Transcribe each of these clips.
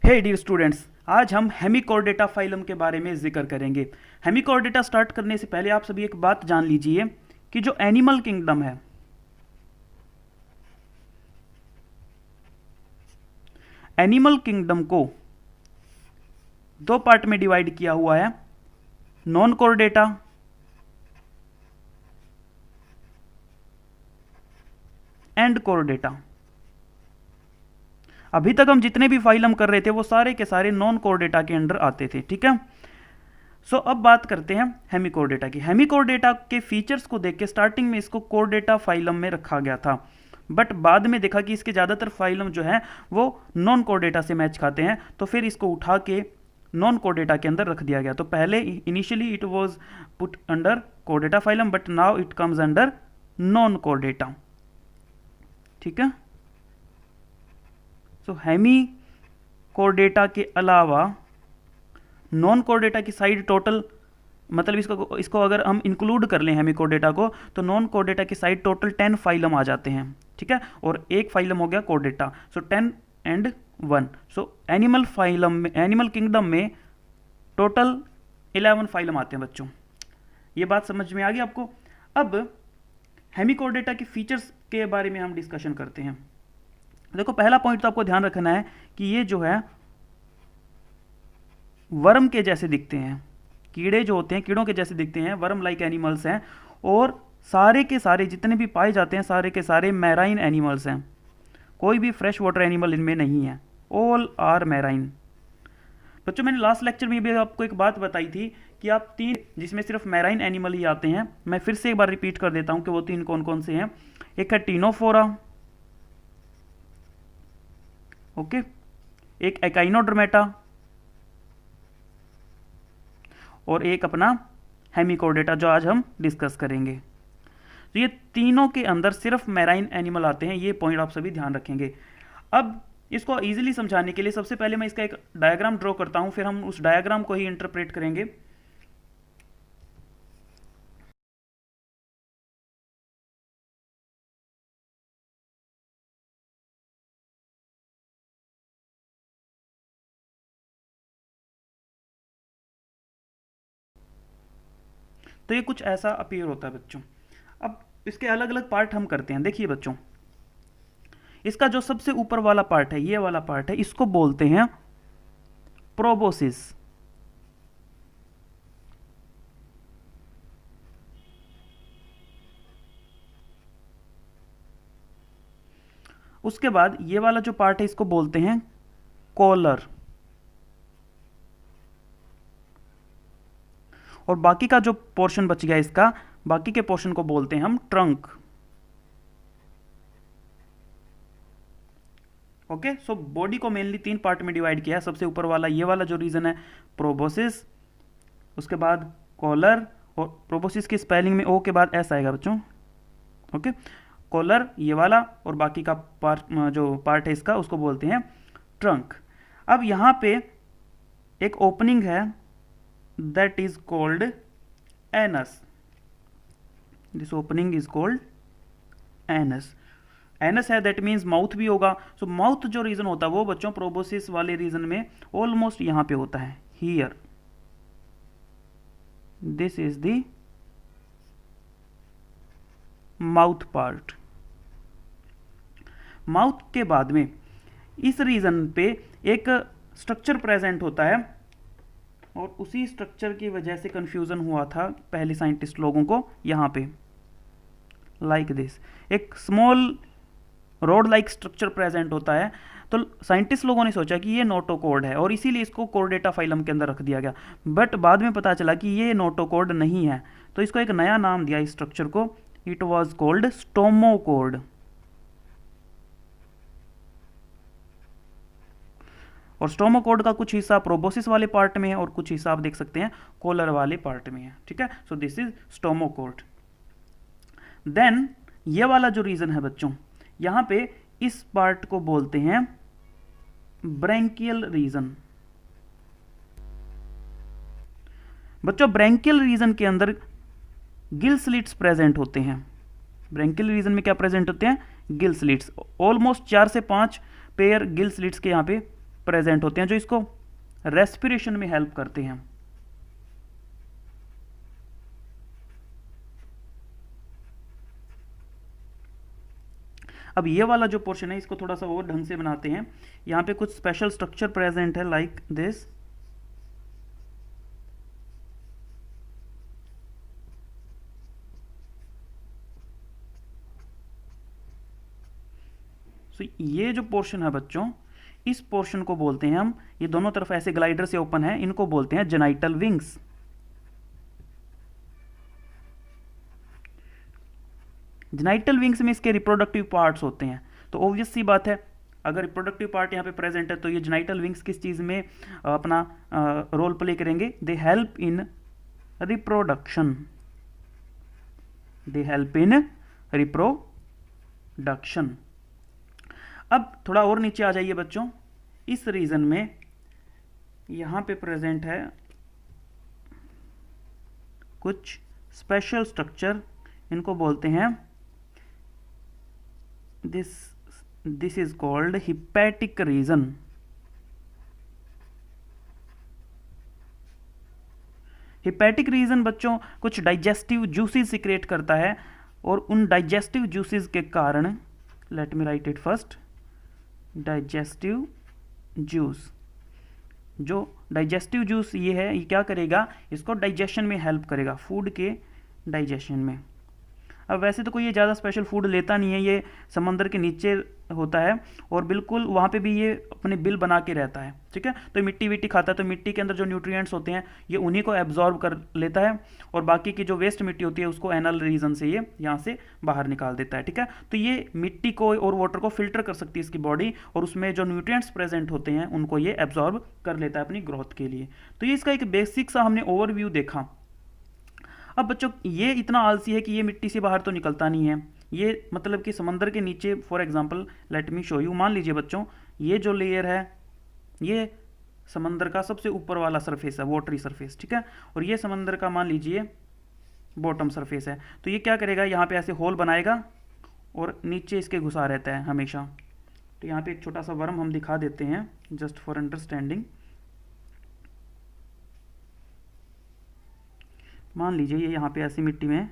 हे dear students, आज हम हेमिकोर्डेटा phylum के बारे में जिक्र करेंगे। हेमिकोर्डेटा स्टार्ट करने से पहले आप सभी एक बात जान लीजिए कि जो एनिमल किंगडम है, एनिमल किंगडम को दो पार्ट में डिवाइड किया हुआ है, नॉन कोर्डेटा एंड कोर्डेटा। अभी तक हम जितने भी फाइलम कर रहे थे वो सारे के सारे नॉन कोर्डेटा के अंडर आते थे, ठीक है। सो अब बात करते हैं हेमिकोर्डेटा की। हेमिकोर्डेटा के फीचर्स को देख के स्टार्टिंग में इसको कोर्डेटा फाइलम में रखा गया था, बट बाद में देखा कि इसके ज़्यादातर फाइलम जो है वो नॉन कोर्डेटा से मैच खाते हैं, तो फिर इसको उठा के नॉन कोर्डेटा के अंदर रख दिया गया। तो पहले initially it was put under Chordata phylum, but now it comes under non Chordata, ठीक है। सो हेमिकोर्डेटा के अलावा नॉन कोर्डेटा की साइड टोटल, मतलब इसको अगर हम इंक्लूड कर लें हेमिकोर्डेटा को, तो नॉन कोर्डेटा की साइड टोटल 10 फाइलम आ जाते हैं, ठीक है। और एक फाइलम हो गया Chordata, so 10 and 1। So animal phylum में, एनिमल किंगडम में टोटल 11 फाइलम आते हैं बच्चों। ये बात समझ में आ गई आपको। अब हेमिकोर्डेटा के फीचर्स के बारे में हम डिस्कशन करते हैं। देखो, पहला पॉइंट तो आपको ध्यान रखना है कि ये जो है वर्म के जैसे दिखते हैं, कीड़े जो होते हैं कीड़ों के जैसे दिखते हैं, वर्म लाइक एनिमल्स हैं, और सारे के सारे जितने भी पाए जाते हैं सारे के सारे मैराइन एनिमल्स हैं। कोई भी फ्रेश वाटर एनिमल इनमें नहीं है, ऑल आर मैराइन। बच्चों, मैंने लास्ट लेक्चर में भी आपको एक बात बताई थी कि आप 3 जिसमें सिर्फ मैराइन एनिमल ही आते हैं, मैं फिर से एक बार रिपीट कर देता हूं कि वो 3 कौन कौन से हैं। एक है टीनोफोरा, ओके, एक एकाइनोडर्मेटा, और एक अपना हेमिकोर्डेटा जो आज हम डिस्कस करेंगे। तो ये तीनों के अंदर सिर्फ मैराइन एनिमल आते हैं, ये पॉइंट आप सभी ध्यान रखेंगे। अब इसको इजीली समझाने के लिए सबसे पहले मैं इसका एक डायग्राम ड्रॉ करता हूं, फिर हम उस डायग्राम को ही इंटरप्रेट करेंगे। तो ये कुछ ऐसा अपीयर होता है बच्चों। अब इसके अलग अलग पार्ट हम करते हैं। देखिए बच्चों, इसका जो सबसे ऊपर वाला पार्ट है, ये वाला पार्ट है, इसको बोलते हैं प्रोबोसिस। उसके बाद ये वाला जो पार्ट है इसको बोलते हैं कॉलर, और बाकी का जो पोर्शन बच गया इसका, बाकी के पोर्शन को बोलते हैं हम ट्रंक। ओके, सो बॉडी को मेनली 3 पार्ट में डिवाइड किया है। सबसे ऊपर वाला ये वाला जो रीजन है प्रोबोसिस, उसके बाद कॉलर, और प्रोबोसिस की स्पेलिंग में ओ के बाद एस आएगा बच्चों, ओके। कॉलर ये वाला, और बाकी का पार्ट जो पार्ट है इसका उसको बोलते हैं ट्रंक। अब यहां पे एक ओपनिंग है, that is called anus. This opening is called anus. Anus है, दैट मीन्स माउथ भी होगा। सो माउथ जो रीजन होता है वो बच्चों प्रोबोसिस वाले रीजन में ऑलमोस्ट यहां पे होता है, here. This is the mouth part. Mouth के बाद में इस रीजन पे एक स्ट्रक्चर प्रेजेंट होता है, और उसी स्ट्रक्चर की वजह से कंफ्यूजन हुआ था पहले साइंटिस्ट लोगों को। यहाँ पे लाइक दिस एक small road like structure present होता है, तो साइंटिस्ट लोगों ने सोचा कि ये नोटोकॉर्ड है, और इसीलिए इसको कोर्डेटा फाइलम के अंदर रख दिया गया। बट बाद में पता चला कि ये नोटोकॉर्ड नहीं है, तो इसको एक नया नाम दिया इस स्ट्रक्चर को, इट वॉज कॉल्ड स्टोमोकॉर्ड। और स्टोमोकॉर्ड का कुछ हिस्सा प्रोबोसिस वाले पार्ट में है, और कुछ हिस्सा आप देख सकते हैं कॉलर वाले पार्ट में है, ठीक है। So this is stomochord. Then ये वाला जो रीजन है बच्चों, यहां पे इस पार्ट को बोलते हैं ब्रैंकियल रीजन। बच्चों, ब्रैंकियल रीजन के अंदर गिल स्लिट्स प्रेजेंट होते हैं। ब्रैंकियल रीजन में क्या प्रेजेंट होते हैं? Gill slits. ऑलमोस्ट 4 से 5 पेयर गिल स्लिट्स के यहाँ पे प्रेजेंट होते हैं जो इसको रेस्पिरेशन में हेल्प करते हैं। अब ये वाला जो पोर्शन है इसको थोड़ा सा और ढंग से बनाते हैं। यहाँ पे कुछ स्पेशल स्ट्रक्चर प्रेजेंट है लाइक दिस। तो ये जो पोर्शन है बच्चों, इस पोर्शन को बोलते हैं हम, ये दोनों तरफ ऐसे ग्लाइडर से ओपन है, इनको बोलते हैं जेनाइटल विंग्स। जेनाइटल विंग्स में इसके रिप्रोडक्टिव पार्ट्स होते हैं। तो ऑब्वियस सी बात है, अगर रिप्रोडक्टिव पार्ट यहाँ पे प्रेजेंट है तो ये जेनाइटल विंग्स किस चीज़ में अपना रोल प्ले करेंगे? They help in reproduction. They help in reproduction. अब थोड़ा और नीचे आ जाइए बच्चों, इस रीजन में यहाँ पे प्रेजेंट है कुछ स्पेशल स्ट्रक्चर, इनको बोलते हैं this is called hepatic region. Hepatic region बच्चों कुछ डाइजेस्टिव जूसेस सिक्रेट करता है, और उन डाइजेस्टिव जूसेस के कारण, let me right it first, digestive juice, जो डाइजेस्टिव जूस ये है, ये क्या करेगा? इसको डाइजेशन में हेल्प करेगा, फूड के डाइजेशन में। अब वैसे तो कोई ये ज़्यादा स्पेशल फूड लेता नहीं है, ये समंदर के नीचे होता है और बिल्कुल वहाँ पे भी ये अपने बिल बना के रहता है, ठीक है। तो मिट्टी विट्टी खाता है, तो मिट्टी के अंदर जो न्यूट्रिएंट्स होते हैं ये उन्हीं को एब्जॉर्ब कर लेता है, और बाकी की जो वेस्ट मिट्टी होती है उसको एनल रीजन से ये यहाँ से बाहर निकाल देता है, ठीक है। तो ये मिट्टी को और वाटर को फिल्टर कर सकती है इसकी बॉडी, और उसमें जो न्यूट्रिएंट्स प्रेजेंट होते हैं उनको ये एब्जॉर्ब कर लेता है अपनी ग्रोथ के लिए। तो ये इसका एक बेसिक सा हमने ओवरव्यू देखा। अब बच्चों ये इतना आलसी है कि ये मिट्टी से बाहर तो निकलता नहीं है, ये मतलब कि समंदर के नीचे, for example let me show you, मान लीजिए बच्चों ये जो लेयर है ये समंदर का सबसे ऊपर वाला सरफेस है, वाटरी सरफेस, ठीक है, और ये समंदर का मान लीजिए बॉटम सरफेस है। तो ये क्या करेगा? यहाँ पे ऐसे होल बनाएगा और नीचे इसके घुसा रहता है हमेशा। तो यहाँ पे एक छोटा सा वर्म हम दिखा देते हैं जस्ट फॉर अंडरस्टैंडिंग। मान लीजिए ये यहाँ पे ऐसी मिट्टी में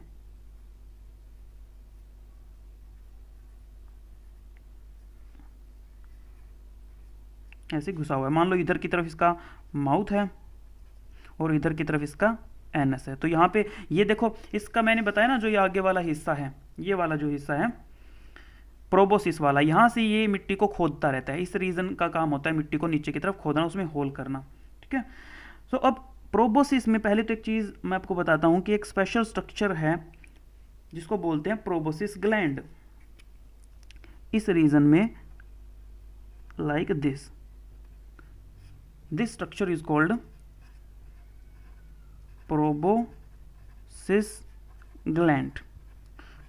ऐसे घुसा हुआ है, मान लो इधर की तरफ इसका माउथ है और इधर की तरफ इसका एनस है। तो यहाँ पे ये देखो, इसका मैंने बताया ना, जो ये आगे वाला हिस्सा है, ये वाला जो हिस्सा है प्रोबोसिस वाला, यहाँ से ये मिट्टी को खोदता रहता है। इस रीजन का काम होता है मिट्टी को नीचे की तरफ खोदना, उसमें होल करना, ठीक है। तो अब प्रोबोसिस में पहले तो एक चीज़ मैं आपको बताता हूँ कि एक स्पेशल स्ट्रक्चर है जिसको बोलते हैं प्रोबोसिस ग्लैंड। इस रीजन में like this structure is called proboscis gland.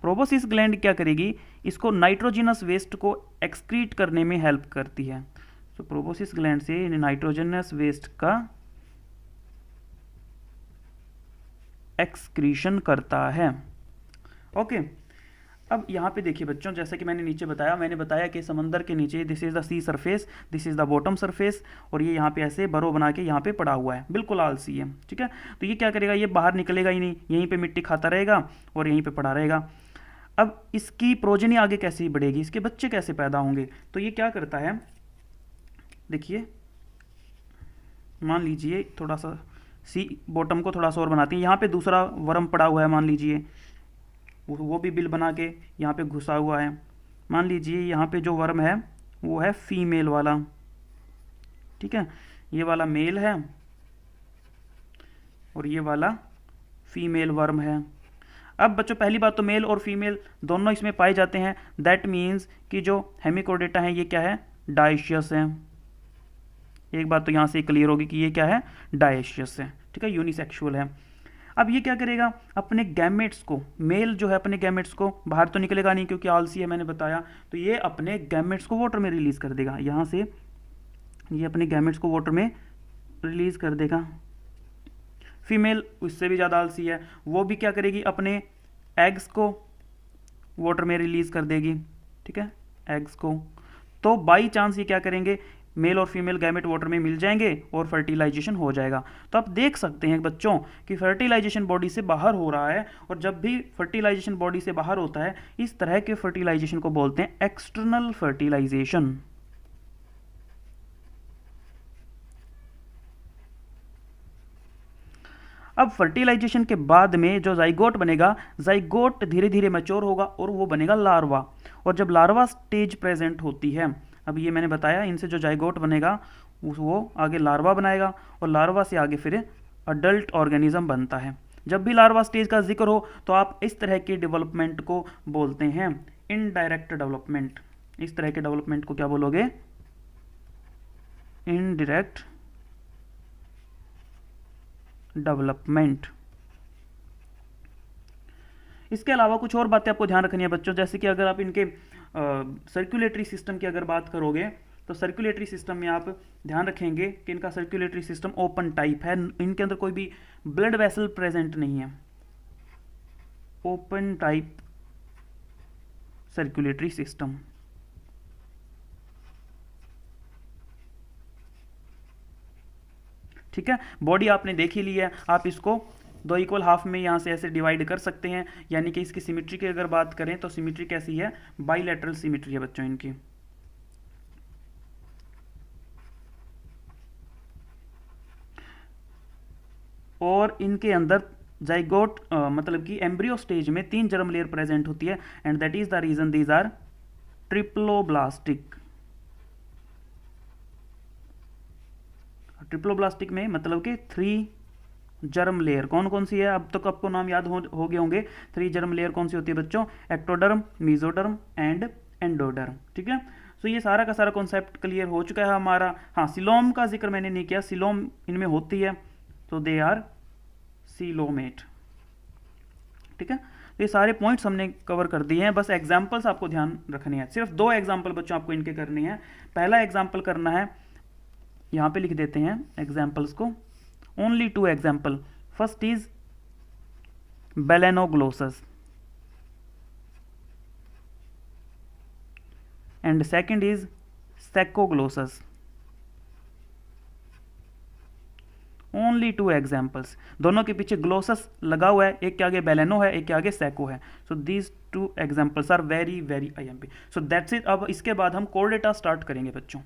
Proboscis gland क्या करेगी? इसको नाइट्रोजनस वेस्ट को एक्सक्रीट करने में हेल्प करती है। तो प्रोबोसिस ग्लैंड से नाइट्रोजनस वेस्ट का एक्सक्रीशन करता है, ओके। अब यहाँ पे देखिए बच्चों, जैसे कि मैंने नीचे बताया, मैंने बताया कि समंदर के नीचे this is the sea surface, this is the bottom surface, और ये यहाँ पे ऐसे बरो बना के यहाँ पे पड़ा हुआ है, बिल्कुल आलसी है, ठीक है। तो ये क्या करेगा? ये बाहर निकलेगा ही नहीं, यहीं पे मिट्टी खाता रहेगा और यहीं पे पड़ा रहेगा। अब इसकी प्रोजेनी आगे कैसे बढ़ेगी, इसके बच्चे कैसे पैदा होंगे? तो ये क्या करता है, देखिए, मान लीजिए थोड़ा सा सी बॉटम को थोड़ा सा और बनाती है, यहाँ पे दूसरा वर्म पड़ा हुआ है, मान लीजिए वो भी बिल बना के यहाँ पे घुसा हुआ है। मान लीजिए यहाँ पे जो वर्म है वो है फीमेल वाला, ठीक है, ये वाला मेल है और ये वाला फीमेल वर्म है। अब बच्चों पहली बात तो मेल और फीमेल दोनों इसमें पाए जाते हैं, दैट मीन्स कि जो हेमिकोडेटा है ये क्या है? डायशियस है। एक बात तो यहाँ से क्लियर होगी कि ये क्या है? डायशियस है, ठीक है, यूनिसेक्सुअल है। अब ये क्या करेगा? अपने गैमेट्स को, मेल जो है अपने गैमेट्स को बाहर तो निकलेगा नहीं क्योंकि आलसी है, मैंने बताया, तो ये अपने गैमेट्स को वाटर में रिलीज कर देगा। यहाँ से ये अपने गैमेट्स को वाटर में रिलीज कर देगा। फीमेल उससे भी ज़्यादा आलसी है, वो भी क्या करेगी? अपने एग्स को वाटर में रिलीज कर देगी, ठीक है, एग्स को। तो बाई चांस ये क्या करेंगे? मेल और फीमेल गैमेट वाटर में मिल जाएंगे और फर्टिलाइजेशन हो जाएगा। तो आप देख सकते हैं बच्चों कि फर्टिलाइजेशन बॉडी से बाहर हो रहा है, और जब भी फर्टिलाइजेशन बॉडी से बाहर होता है इस तरह के फर्टिलाइजेशन को बोलते हैं एक्सटर्नल फर्टिलाइजेशन। अब फर्टिलाइजेशन के बाद में जो जाइगोट बनेगा, जाइगोट धीरे धीरे मैच्योर होगा और वो बनेगा लार्वा। और जब लार्वा स्टेज प्रेजेंट होती है, अब ये मैंने बताया, इनसे जो जाइगोट बनेगा वो आगे लार्वा बनाएगा, और लार्वा से आगे फिर अडल्ट ऑर्गेनिज्म बनता है। जब भी लार्वा स्टेज का जिक्र हो तो आप इस तरह के डेवलपमेंट को बोलते हैं इनडायरेक्ट डेवलपमेंट। इस तरह के डेवलपमेंट को क्या बोलोगे? Indirect development. इसके अलावा कुछ और बातें आपको ध्यान रखनी है बच्चों, जैसे कि अगर आप इनके सर्कुलेटरी सिस्टम की अगर बात करोगे तो सर्कुलेटरी सिस्टम में आप ध्यान रखेंगे कि इनका सर्कुलेटरी सिस्टम ओपन टाइप है, इनके अंदर कोई भी ब्लड वेसल प्रेजेंट नहीं है। Open type circulatory system. ठीक है, बॉडी आपने देख ही ली है, आप इसको 2 इक्वल हाफ में यहाँ से ऐसे डिवाइड कर सकते हैं। यानी कि इसकी सिमिट्री की अगर बात करें तो सिमिट्री कैसी है? बाइलेटरल सिमिट्री है बच्चों इनकी। और इनके अंदर जाइगोट मतलब कि एम्ब्रियो स्टेज में 3 जर्म लेयर प्रेजेंट होती है, and that is the reason these are triploblastic. Triploblastic में मतलब कि 3 जर्म लेयर कौन कौन सी है? अब तक आपको नाम याद हो गए होंगे। 3 जर्म लेयर कौन सी होती है बच्चों? Ectoderm, mesoderm and endoderm. ठीक है, तो ये सारा का सारा कॉन्सेप्ट क्लियर हो चुका है हमारा। हाँ, सिलोम का जिक्र मैंने नहीं किया, सिलोम इनमें होती है तो दे आर सीलोमेट। ठीक है, तो ये सारे पॉइंट्स हमने कवर कर दिए हैं, बस एग्जाम्पल्स आपको ध्यान रखने हैं। सिर्फ 2 एग्जाम्पल बच्चों आपको इनके करने हैं। पहला एग्जाम्पल करना है, यहाँ पे लिख देते हैं एग्जाम्पल्स को, only 2 example. First is balanoglossus and second is saccoglossus. Only 2 examples, दोनों के पीछे ग्लोसस लगा हुआ है, एक के आगे बेलेनो है, एक के आगे सेको है। So these 2 examples are very very IMP। So that's it. अब इसके बाद हम कोर डेटा स्टार्ट करेंगे बच्चों।